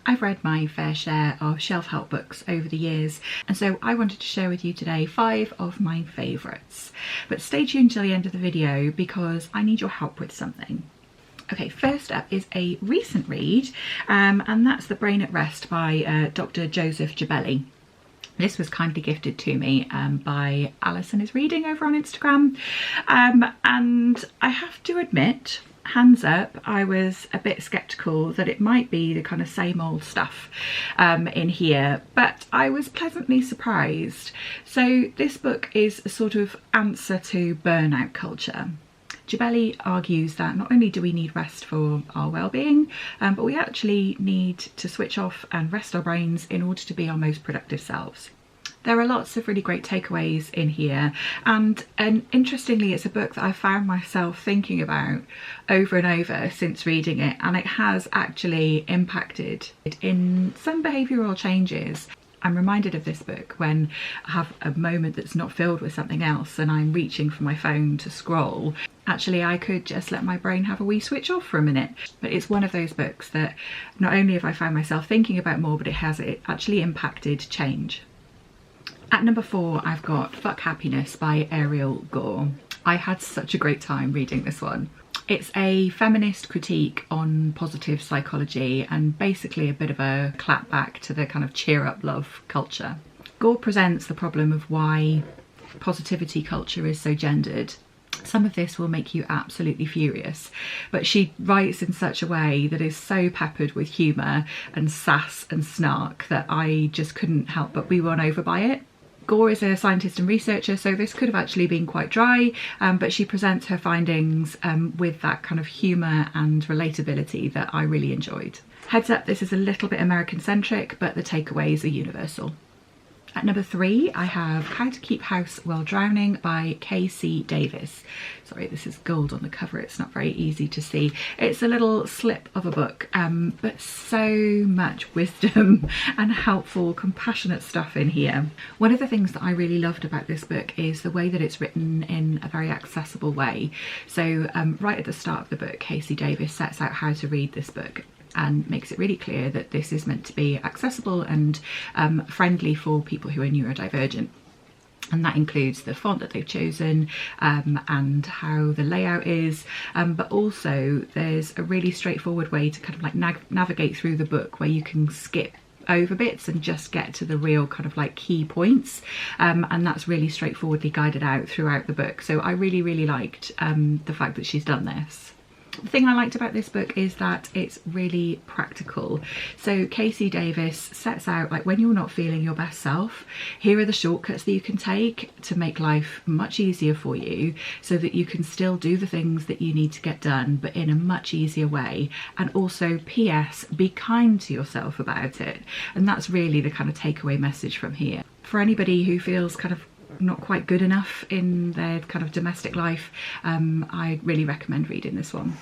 I've read my fair share of shelf help books over the years, and so I wanted to share with you today 5 of my favourites. But stay tuned till the end of the video because I need your help with something. Okay, first up is a recent read, and that's The Brain at Rest by Dr. Joseph Jebelli. This was kindly gifted to me by Alison is Reading over on Instagram, and I have to admit, hands up, I was a bit sceptical that it might be the kind of same old stuff in here, but I was pleasantly surprised. So this book is a sort of answer to burnout culture. Jebelli argues that not only do we need rest for our well-being, but we actually need to switch off and rest our brains in order to be our most productive selves. There are lots of really great takeaways in here, and interestingly it's a book that I found myself thinking about over and over since reading it, and it has actually impacted in some behavioural changes. I'm reminded of this book when I have a moment that's not filled with something else and I'm reaching for my phone to scroll. Actually, I could just let my brain have a wee switch off for a minute. But it's one of those books that not only have I found myself thinking about more, but it actually impacted change. At number 4, I've got Fuck Happiness by Ariel, Gore. I had such a great time reading this one. It's a feminist critique on positive psychology and basically a bit of a clapback to the kind of cheer up love culture. Gore presents the problem of why positivity culture is so gendered. Some of this will make you absolutely furious, but she writes in such a way that is so peppered with humour and sass and snark that I just couldn't help but be won over by it. Gore is a scientist and researcher, so this could have actually been quite dry, but she presents her findings with that kind of humour and relatability that I really enjoyed. Heads up, this is a little bit American-centric, but the takeaways are universal. At number 3, I have How to Keep House While Drowning by K.C. Davis. Sorry, this is gold on the cover, it's not very easy to see. It's a little slip of a book, but so much wisdom and helpful, compassionate stuff in here. One of the things that I really loved about this book is the way that it's written in a very accessible way. So right at the start of the book, K.C. Davis sets out how to read this book and makes it really clear that this is meant to be accessible and friendly for people who are neurodivergent. And that includes the font that they've chosen and how the layout is, but also there's a really straightforward way to kind of like navigate through the book where you can skip over bits and just get to the real kind of like key points, and that's really straightforwardly guided out throughout the book. So I really liked the fact that she's done this. The thing I liked about this book is that it's really practical. So K.C. Davis sets out, like, when you're not feeling your best self, here are the shortcuts that you can take to make life much easier for you so that you can still do the things that you need to get done, but in a much easier way. And also, P.S., be kind to yourself about it. And that's really the kind of takeaway message from here. For anybody who feels kind of not quite good enough in their kind of domestic life, I really recommend reading this one.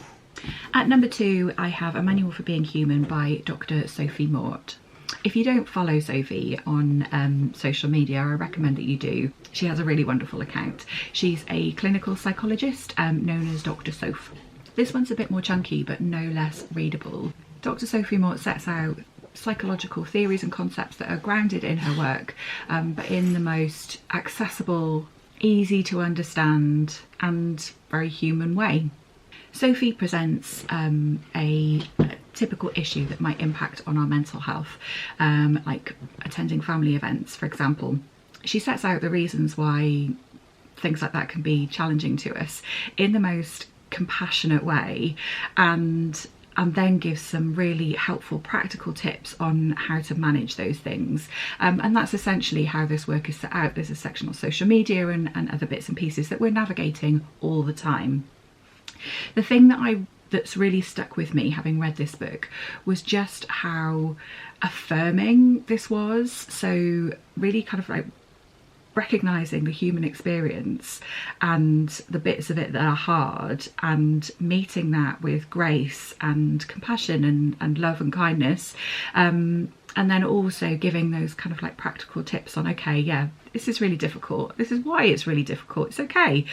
At number 2, I have A Manual for Being Human by Dr. Sophie Mort. If you don't follow Sophie on social media, I recommend that you do. She has a really wonderful account. She's a clinical psychologist known as Dr. Soph. This one's a bit more chunky but no less readable. Dr. Sophie Mort sets out psychological theories and concepts that are grounded in her work, but in the most accessible, easy to understand and very human way. Sophie presents a typical issue that might impact on our mental health, like attending family events, for example. She sets out the reasons why things like that can be challenging to us in the most compassionate way, and then gives some really helpful practical tips on how to manage those things. And that's essentially how this work is set out. There's a section on social media and other bits and pieces that we're navigating all the time. The thing that's really stuck with me having read this book was just how affirming this was. So really kind of like recognising the human experience and the bits of it that are hard and meeting that with grace and compassion and love and kindness, and then also giving those kind of like practical tips on, okay, yeah, this is really difficult, this is why it's really difficult, it's okay,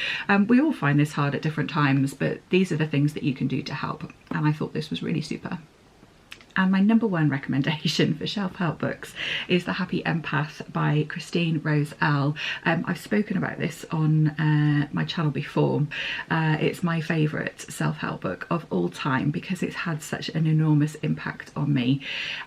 we all find this hard at different times, but these are the things that you can do to help. And I thought this was really super. And my number one recommendation for self-help books is The Happy Empath by Christine Rose Elle. I've spoken about this on my channel before. It's my favourite self-help book of all time because it's had such an enormous impact on me.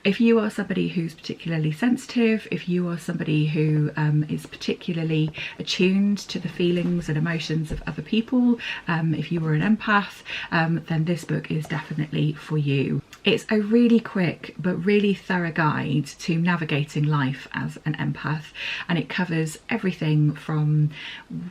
If you are somebody who's particularly sensitive, if you are somebody who is particularly attuned to the feelings and emotions of other people, if you are an empath, then this book is definitely for you. It's a really quick but really thorough guide to navigating life as an empath, and it covers everything from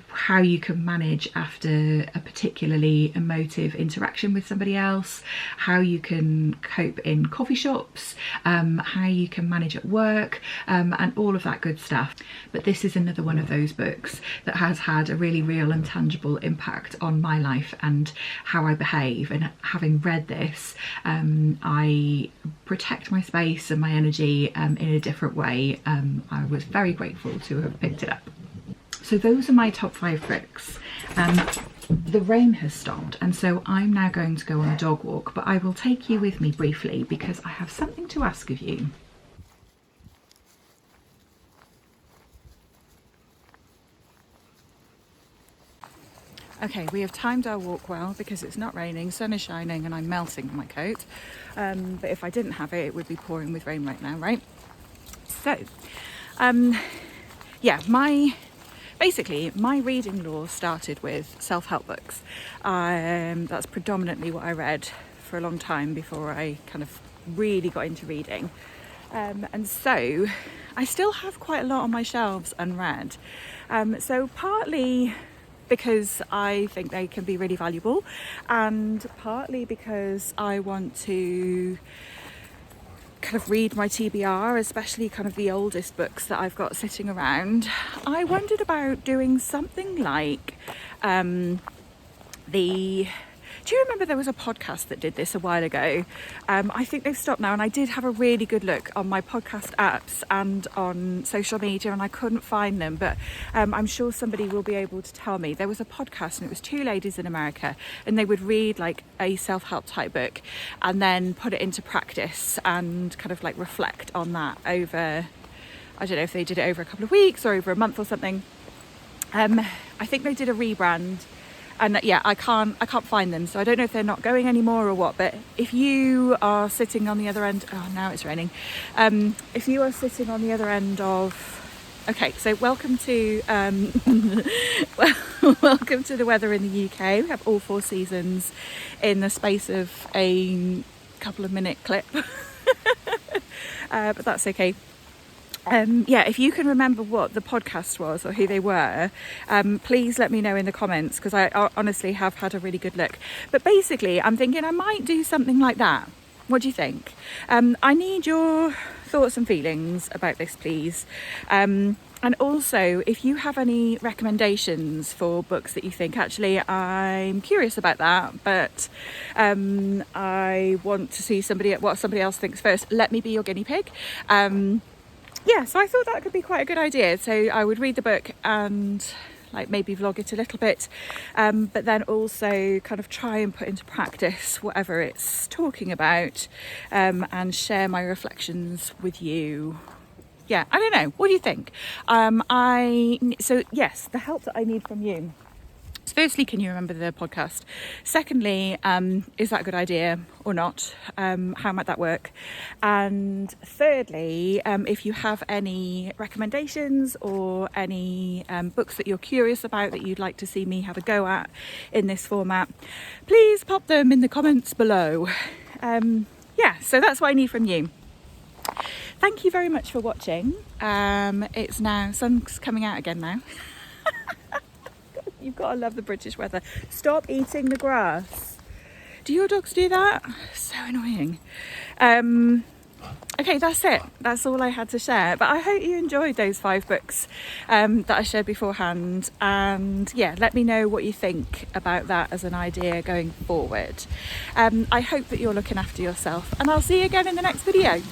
how you can manage after a particularly emotive interaction with somebody else, how you can cope in coffee shops, how you can manage at work, and all of that good stuff. But this is another one of those books that has had a really real and tangible impact on my life and how I behave. And having read this, I protect my space and my energy in a different way. I was very grateful to have picked it up. So those are my top 5 books. The rain has stopped, and so I'm now going to go on a dog walk, but I will take you with me briefly because I have something to ask of you. Okay, we have timed our walk well because it's not raining, sun is shining, and I'm melting in my coat. But if I didn't have it, it would be pouring with rain right now, right? So, yeah, basically my reading lore started with self-help books. That's predominantly what I read for a long time before I kind of really got into reading. And so I still have quite a lot on my shelves unread. So partly because I think they can be really valuable, and partly because I want to kind of read my TBR, especially kind of the oldest books that I've got sitting around. I wondered about doing something like do you remember there was a podcast that did this a while ago? I think they've stopped now, and I did have a really good look on my podcast apps and on social media, and I couldn't find them, but I'm sure somebody will be able to tell me. There was a podcast, and it was 2 ladies in America, and they would read like a self-help type book and then put it into practice and kind of like reflect on that over, I don't know if they did it over a couple of weeks or over a month or something. I think they did a rebrand. And yeah, I can't find them, so I don't know if they're not going anymore or what. But if you are sitting on the other end, oh, now it's raining. If you are sitting on the other end of, okay, so welcome to welcome to the weather in the UK. We have all 4 seasons in the space of a couple of minute clip, but that's okay. Yeah, if you can remember what the podcast was or who they were, please let me know in the comments, because I honestly have had a really good look. But basically, I'm thinking I might do something like that. What do you think? I need your thoughts and feelings about this, please. And also, if you have any recommendations for books that you think, actually, I'm curious about that, but I want to see what somebody else thinks first, let me be your guinea pig. Yeah, so I thought that could be quite a good idea. So I would read the book and like maybe vlog it a little bit, but then also kind of try and put into practice whatever it's talking about, and share my reflections with you. Yeah, I don't know. What do you think? So yes, the help that I need from you. Firstly, can you remember the podcast? Secondly, is that a good idea or not? How might that work? And thirdly, if you have any recommendations or any books that you're curious about that you'd like to see me have a go at in this format, please pop them in the comments below. Yeah, so that's what I need from you. Thank you very much for watching. It's now, sun's coming out again now. You've got to love the British weather. Stop eating the grass. Do your dogs do that? So annoying. Okay, that's it. That's all I had to share. But I hope you enjoyed those 5 books that I shared beforehand. And yeah, let me know what you think about that as an idea going forward. I hope that you're looking after yourself, and I'll see you again in the next video.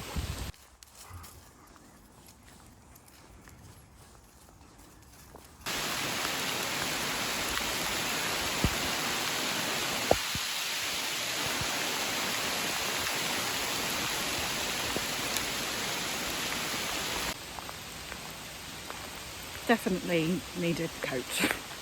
definitely needed a coat.